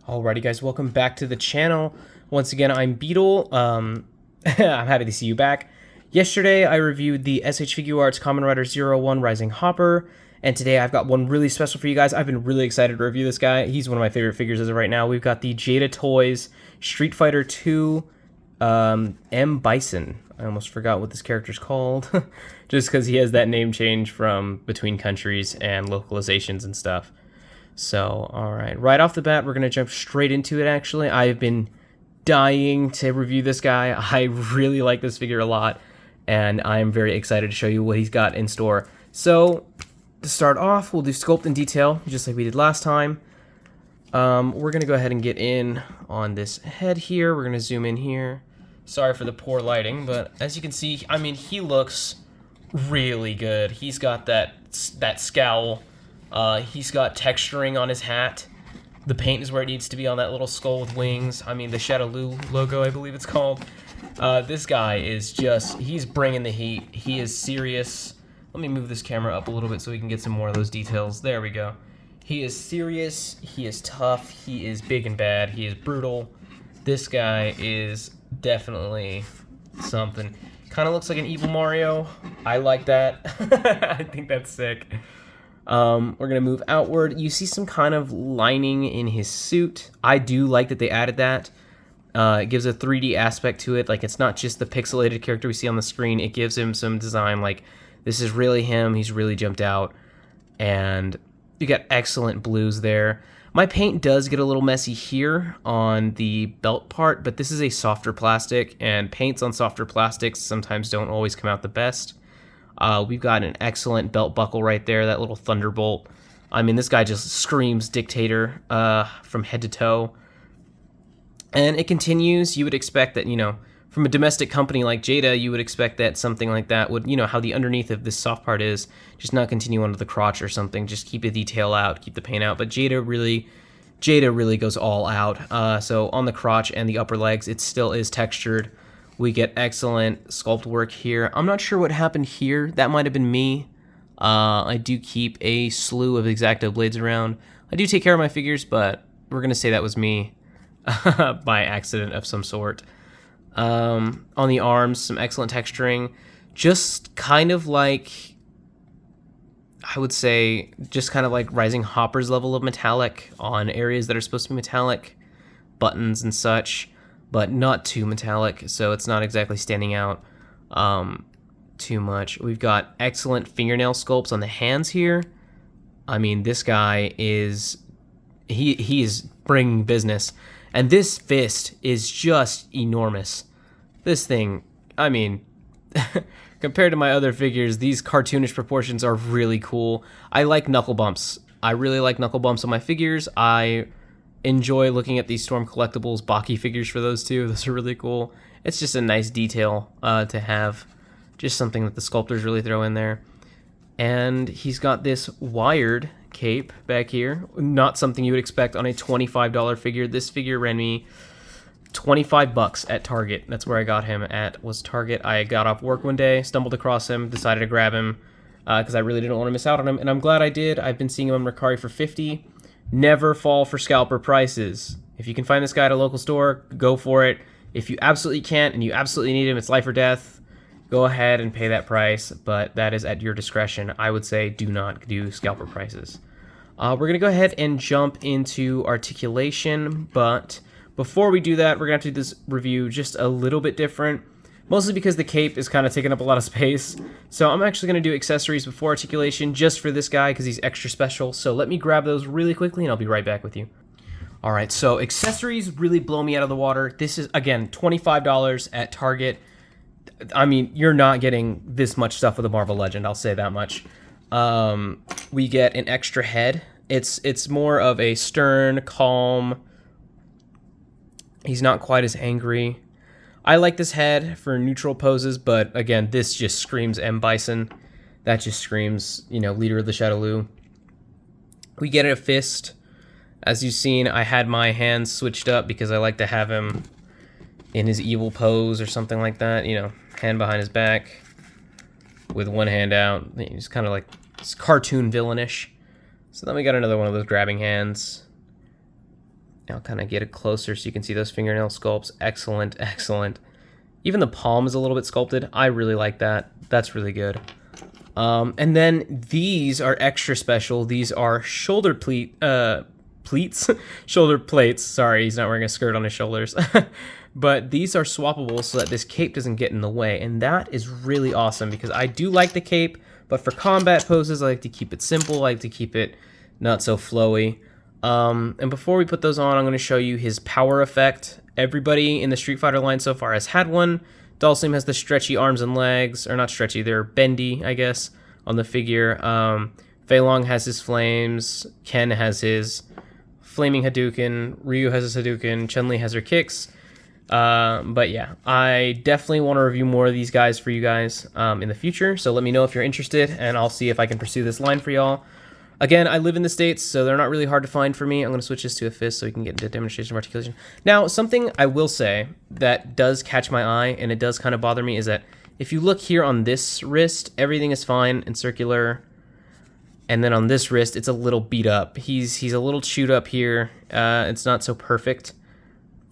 Alrighty guys, welcome back to the channel. Once again, I'm Beetle. I'm happy to see you back. Yesterday, I reviewed the SH Figure Arts Kamen Rider 01 Rising Hopper, and today I've got one really special for you guys. I've been really excited to review this guy. He's one of my favorite figures as of right now. We've got the Jada Toys Street Fighter 2 M. Bison. I almost forgot what this character's called, just because he has that name change from between countries and localizations and stuff. So, alright, right off the bat, we're going to jump straight into it, actually. I've been dying to review this guy. I really like this figure a lot, and I'm very excited to show you what he's got in store. So, to start off, we'll do sculpt and detail, just like we did last time. We're going to go ahead and get in on this head here. We're going to zoom in here. Sorry for the poor lighting, but as you can see, I mean, he looks really good. He's got that scowl. He's got texturing on his hat. The paint is where it needs to be on that little skull with wings. I mean, the Shadaloo logo, I believe it's called. This guy is just, he's bringing the heat. He is serious. Let me move this camera up a little bit so we can get some more of those details. There we go. He is serious. He is tough. He is big and bad. He is brutal. This guy is definitely something. Kind of looks like an evil Mario. I like that. I think that's sick. We're going to move outward. You see some kind of lining in his suit. I do like that they added that. It gives a 3D aspect to it. Like, it's not just the pixelated character we see on the screen. It gives him some design. Like, this is really him. He's really jumped out. And you got excellent blues there. My paint does get a little messy here on the belt part, but this is a softer plastic, and paints on softer plastics sometimes don't always come out the best. We've got an excellent belt buckle right there, that little thunderbolt. I mean, this guy just screams dictator from head to toe. And it continues. You would expect that, you know, from a domestic company like Jada, you would expect that something like that would, you know, how the underneath of this soft part is, just not continue onto the crotch or something. Just keep the detail out, keep the paint out. But Jada really goes all out. So on the crotch and the upper legs, it still is textured. We get excellent sculpt work here. I'm not sure what happened here. That might have been me. I do keep a slew of X-Acto blades around. I do take care of my figures, but we're going to say that was me by accident of some sort. On the arms, some excellent texturing. Just kind of like, I would say, just kind of like Rising Hopper's level of metallic on areas that are supposed to be metallic. Buttons and such. But not too metallic, so it's not exactly standing out too much. We've got excellent fingernail sculpts on the hands here. I mean, this guy is, he is bringing business. And this fist is just enormous. This thing, I mean, compared to my other figures, these cartoonish proportions are really cool. I like knuckle bumps. I really like knuckle bumps on my figures. I enjoy looking at these Storm Collectibles Baki figures for those two. Those are really cool. It's just a nice detail to have. Just something that the sculptors really throw in there. And he's got this wired cape back here. Not something you would expect on a $25 figure. This figure ran me 25 bucks at Target. That's where I got him at, was Target. I got off work one day, stumbled across him, decided to grab him because I really didn't want to miss out on him. And I'm glad I did. I've been seeing him on Mercari for $50. Never fall for scalper prices. If you can find this guy at a local store, go for it. If you absolutely can't and you absolutely need him, it's life or death, go ahead and pay that price, but that is at your discretion. I would say do not do scalper prices. We're going to go ahead and jump into articulation, but before we do that, we're going to have to do this review just a little bit different. Mostly because the cape is kind of taking up a lot of space. So I'm actually going to do accessories before articulation just for this guy because he's extra special. So let me grab those really quickly and I'll be right back with you. Alright, so accessories really blow me out of the water. This is, again, $25 at Target. I mean, you're not getting this much stuff with a Marvel Legend, I'll say that much. We get an extra head. It's more of a stern, calm. He's not quite as angry. I like this head for neutral poses, but again, this just screams M. Bison. That just screams, you know, leader of the Shadaloo. We get a fist. As you've seen, I had my hands switched up because I like to have him in his evil pose or something like that. You know, hand behind his back with one hand out. He's kind of like cartoon villainish. So then we got another one of those grabbing hands. I'll kind of get it closer so you can see those fingernail sculpts. Excellent, excellent. Even the palm is a little bit sculpted. I really like that. That's really good. And then these are extra special. These are shoulder pleats, shoulder plates. Sorry, he's not wearing a skirt on his shoulders. But these are swappable so that this cape doesn't get in the way. And that is really awesome because I do like the cape, but for combat poses, I like to keep it simple. I like to keep it not so flowy. And before we put those on, I'm going to show you his power effect. Everybody in the Street Fighter line so far has had one. Dhalsim has the stretchy arms and legs, or not stretchy, they're bendy, I guess, on the figure. Fei Long has his flames, Ken has his flaming Hadouken, Ryu has his Hadouken, Chun-Li has her kicks. But yeah, I definitely want to review more of these guys for you guys in the future, so let me know if you're interested, and I'll see if I can pursue this line for y'all. Again, I live in the States, so they're not really hard to find for me. I'm going to switch this to a fist so we can get into demonstration of articulation. Now, something I will say that does catch my eye, and it does kind of bother me, is that if you look here on this wrist, everything is fine and circular. And then on this wrist, it's a little beat up. He's a little chewed up here. It's not so perfect.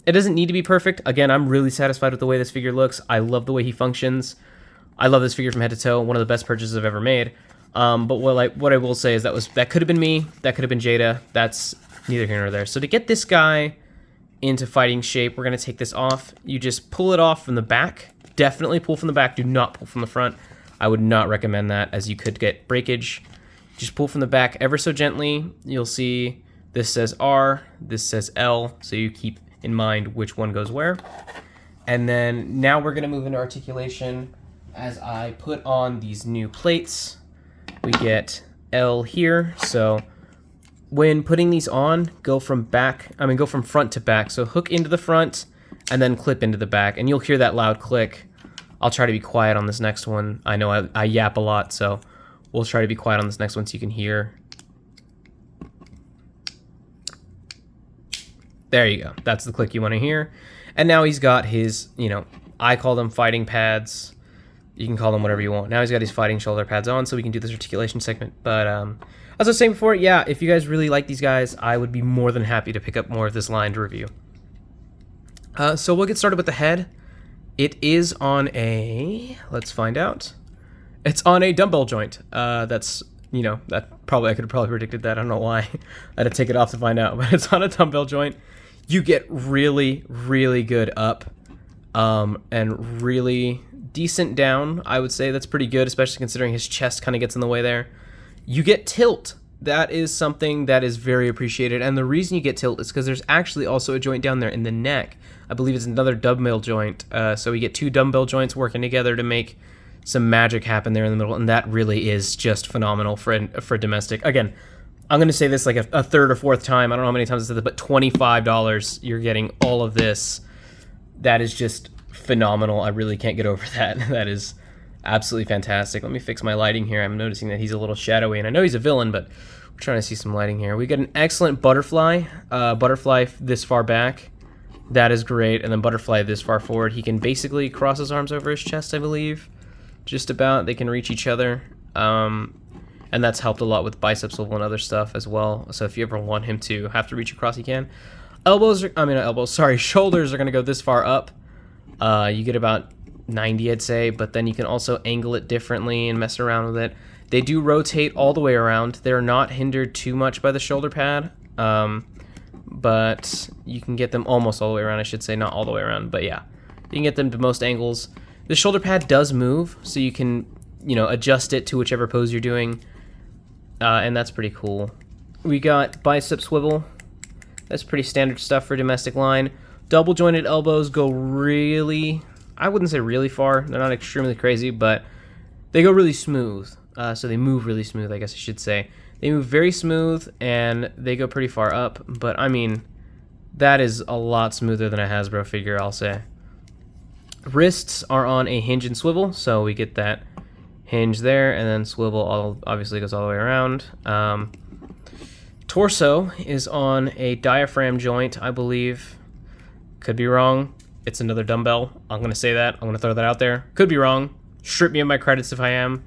It doesn't need to be perfect. Again, I'm really satisfied with the way this figure looks. I love the way he functions. I love this figure from head to toe. One of the best purchases I've ever made. But what I will say is that could have been me, that could have been Jada. That's neither here nor there. So to get this guy into fighting shape, we're gonna take this off. You just pull it off from the back. Definitely pull from the back. Do not pull from the front. I would not recommend that, as you could get breakage. Just pull from the back ever so gently. You'll see this says R, this says L, so you keep in mind which one goes where. And then now we're gonna move into articulation as I put on these new plates. We get L here, so when putting these on, go from front to back. So hook into the front and then clip into the back, and you'll hear that loud click. I'll try to be quiet on this next one. I know I yap a lot, so we'll try to be quiet on this next one so you can hear. There you go. That's the click you want to hear. And now he's got his, I call them fighting pads. You can call them whatever you want. Now he's got his fighting shoulder pads on, so we can do this articulation segment. But as I was saying before, yeah, if you guys really like these guys, I would be more than happy to pick up more of this line to review. So we'll get started with the head. It is on a, let's find out. It's on a dumbbell joint. That's, that I could have probably predicted that. I don't know why. I had to take it off to find out, but it's on a dumbbell joint. You get really, really good up, and really decent down. I would say that's pretty good, especially considering his chest kind of gets in the way there. You get tilt. That is something that is very appreciated, and the reason you get tilt is because there's actually also a joint down there in the neck. I believe it's another dumbbell joint, so we get two dumbbell joints working together to make some magic happen there in the middle, and that really is just phenomenal for domestic. Again, I'm going to say this like a third or fourth time. I don't know how many times I said this, but $25, you're getting all of this. That is just phenomenal. I really can't get over that. That is absolutely fantastic. Let me fix my lighting here. I'm noticing that he's a little shadowy, and I know he's a villain, but we're trying to see some lighting here. We get an excellent butterfly this far back. That is great. And then butterfly this far forward. He can basically cross his arms over his chest, I believe. Just about. They can reach each other. And that's helped a lot with bicep swivel and other stuff as well. So if you ever want him to have to reach across, he can. Shoulders are going to go this far up. You get about 90, I'd say, but then you can also angle it differently and mess around with it. They do rotate all the way around. They're not hindered too much by the shoulder pad, but you can get them almost all the way around, I should say, not all the way around, but yeah. You can get them to most angles. The shoulder pad does move, so you can, adjust it to whichever pose you're doing, and that's pretty cool. We got bicep swivel. That's pretty standard stuff for domestic line. Double jointed elbows go really, I wouldn't say really far. They're not extremely crazy, but they go really smooth. So they move really smooth, I guess I should say. They move very smooth, and they go pretty far up. But, I mean, that is a lot smoother than a Hasbro figure, I'll say. Wrists are on a hinge and swivel, so we get that hinge there, and then swivel obviously goes all the way around. Torso is on a diaphragm joint, I believe. Could be wrong. It's another dumbbell. I'm going to say that. I'm going to throw that out there. Could be wrong. Strip me of my credits if I am.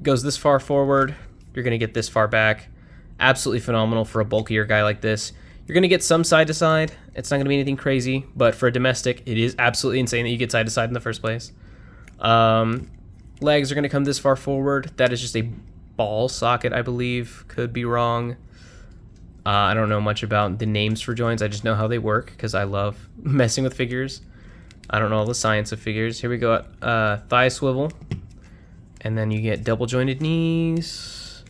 Goes this far forward. You're going to get this far back. Absolutely phenomenal for a bulkier guy like this. You're going to get some side to side. It's not going to be anything crazy, but for a domestic, it is absolutely insane that you get side to side in the first place. Legs are going to come this far forward. That is just a ball socket, I believe. Could be wrong. I don't know much about the names for joints. I just know how they work because I love messing with figures. I don't know all the science of figures. Here we go. Thigh swivel. And then you get double jointed knees.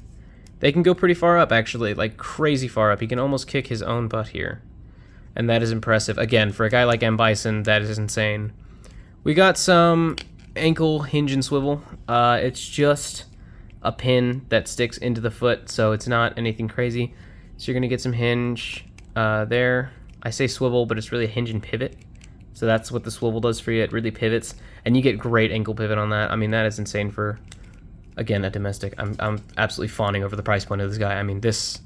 They can go pretty far up, actually, like crazy far up. He can almost kick his own butt here. And that is impressive. Again, for a guy like Bison, that is insane. We got some ankle hinge and swivel. It's just a pin that sticks into the foot, so it's not anything crazy. So you're going to get some hinge there. I say swivel, but it's really a hinge and pivot. So that's what the swivel does for you. It really pivots, and you get great ankle pivot on that. I mean, that is insane for, again, a domestic. I'm absolutely fawning over the price point of this guy. I mean, this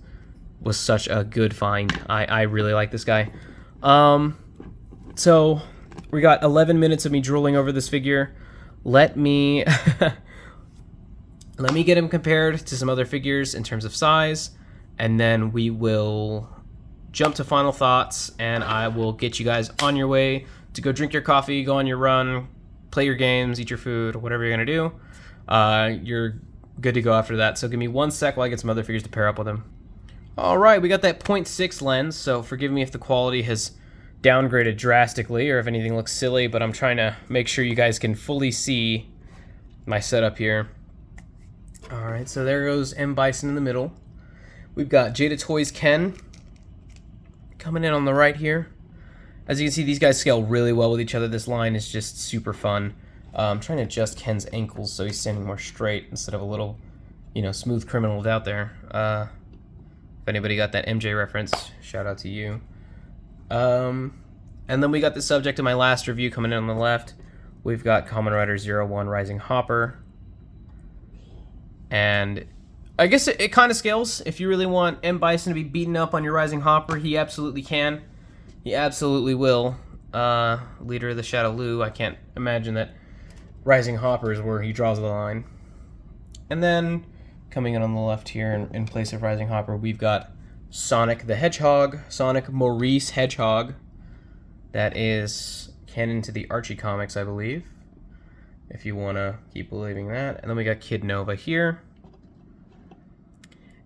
was such a good find. I really like this guy. So we got 11 minutes of me drooling over this figure. Let me let me get him compared to some other figures in terms of size, and then we will jump to final thoughts, and I will get you guys on your way to go drink your coffee, go on your run, play your games, eat your food, whatever you're going to do. You're good to go after that. So give me 1 sec while I get some other figures to pair up with him. All right, we got that 0.6 lens, so forgive me if the quality has downgraded drastically or if anything looks silly, but I'm trying to make sure you guys can fully see my setup here. All right, so there goes M. Bison in the middle. We've got Jada Toys Ken coming in on the right here. As you can see, these guys scale really well with each other. This line is just super fun. I'm trying to adjust Ken's ankles so he's standing more straight instead of a little, smooth criminal out there. If anybody got that MJ reference, shout out to you. And then we got the subject of my last review coming in on the left. We've got Kamen Rider 01 Rising Hopper. And I guess it kind of scales. If you really want M. Bison to be beaten up on your Rising Hopper, he absolutely can. He absolutely will. Leader of the Shadow Lu, I can't imagine that Rising Hopper is where he draws the line. And then, coming in on the left here, in place of Rising Hopper, we've got Sonic the Hedgehog, Sonic Maurice Hedgehog. That is canon to the Archie comics, I believe, if you want to keep believing that. And then we got Kid Nova here.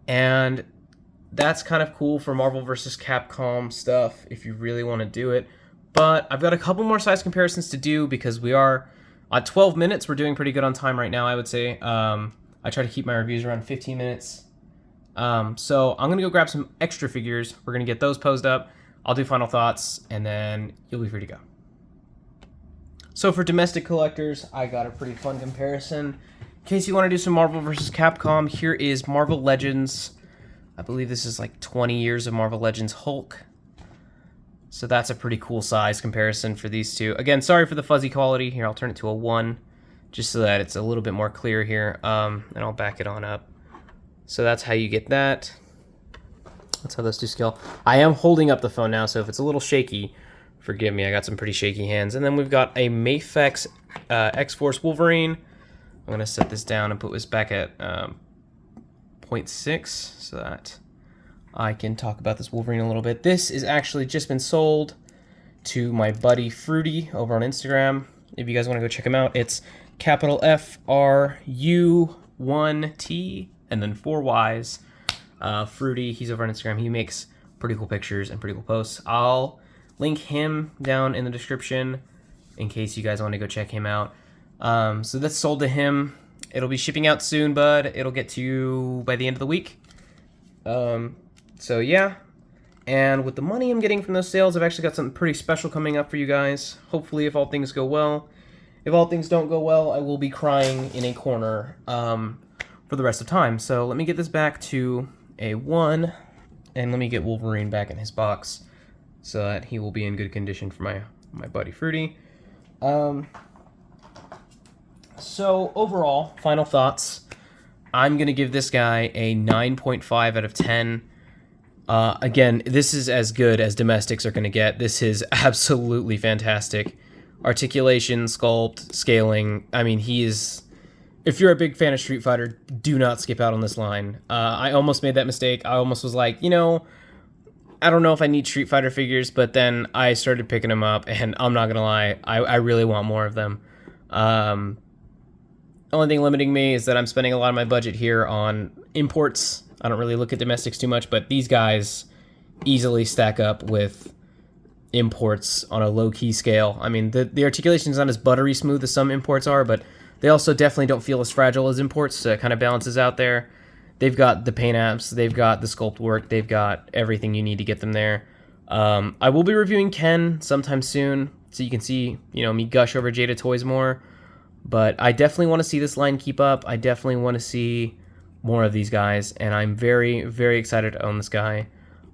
And that's kind of cool for Marvel vs. Capcom stuff if you really want to do it. But I've got a couple more size comparisons to do because we are at 12 minutes. We're doing pretty good on time right now, I would say. I try to keep my reviews around 15 minutes. So I'm going to go grab some extra figures. We're going to get those posed up. I'll do final thoughts, and then you'll be free to go. So for domestic collectors, I got a pretty fun comparison. In case you want to do some Marvel vs. Capcom, here is Marvel Legends. I believe this is like 20 years of Marvel Legends Hulk. So that's a pretty cool size comparison for these two. Again, sorry for the fuzzy quality. Here, I'll turn it to a 1, just so that it's a little bit more clear here. And I'll back it on up. So that's how you get that. That's how those two scale. I am holding up the phone now, so if it's a little shaky, forgive me. I got some pretty shaky hands. And then we've got a Mafex X-Force Wolverine. I'm going to set this down and put this back at 0.6 so that I can talk about this Wolverine a little bit. This is actually just been sold to my buddy Fruity over on Instagram. If you guys want to go check him out, it's capital FRU1T and then 4 Ys. Fruity, he's over on Instagram. He makes pretty cool pictures and pretty cool posts. I'll link him down in the description in case you guys want to go check him out. So that's sold to him. It'll be shipping out soon, bud. It'll get to you by the end of the week. So yeah. And with the money I'm getting from those sales, I've actually got something pretty special coming up for you guys. Hopefully, if all things go well. If all things don't go well, I will be crying in a corner for the rest of time. So let me get this back to a 1, and let me get Wolverine back in his box so that he will be in good condition for my buddy Fruity. So overall, final thoughts. I'm going to give this guy a 9.5 out of 10. Again, this is as good as domestics are going to get. This is absolutely fantastic. Articulation, sculpt, scaling. I mean, he is... If you're a big fan of Street Fighter, do not skip out on this line. I almost made that mistake. I almost was like, I don't know if I need Street Fighter figures, but then I started picking them up, and I'm not gonna lie, I really want more of them. Only thing limiting me is that I'm spending a lot of my budget here on imports. I don't really look at domestics too much, but these guys easily stack up with imports on a low-key scale. I mean, the articulation is not as buttery smooth as some imports are, but they also definitely don't feel as fragile as imports, so it kind of balances out there. They've got the paint apps, they've got the sculpt work, they've got everything you need to get them there. I will be reviewing Ken sometime soon, so you can see, me gush over Jada toys more. But I definitely want to see this line keep up. I definitely want to see more of these guys, and I'm very, very excited to own this guy.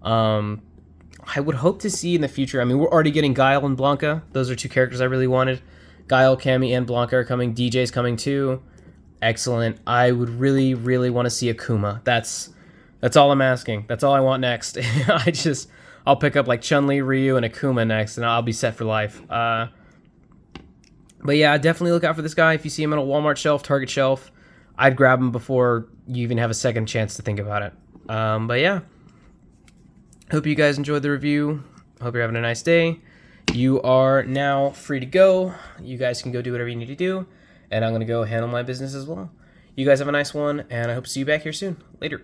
I would hope to see in the future, I mean, we're already getting Guile and Blanca. Those are two characters I really wanted. Guile, Cammy, and Blanca are coming. DJ's coming too. Excellent. I would really, really want to see Akuma. That's all I'm asking. That's all I want next. I'll pick up like Chun-Li, Ryu, and Akuma next, and I'll be set for life. But yeah, definitely look out for this guy. If you see him on a Walmart shelf, Target shelf, I'd grab him before you even have a second chance to think about it. But yeah, hope you guys enjoyed the review. Hope you're having a nice day. You are now free to go. You guys can go do whatever you need to do, and I'm going to go handle my business as well. You guys have a nice one, and I hope to see you back here soon. Later.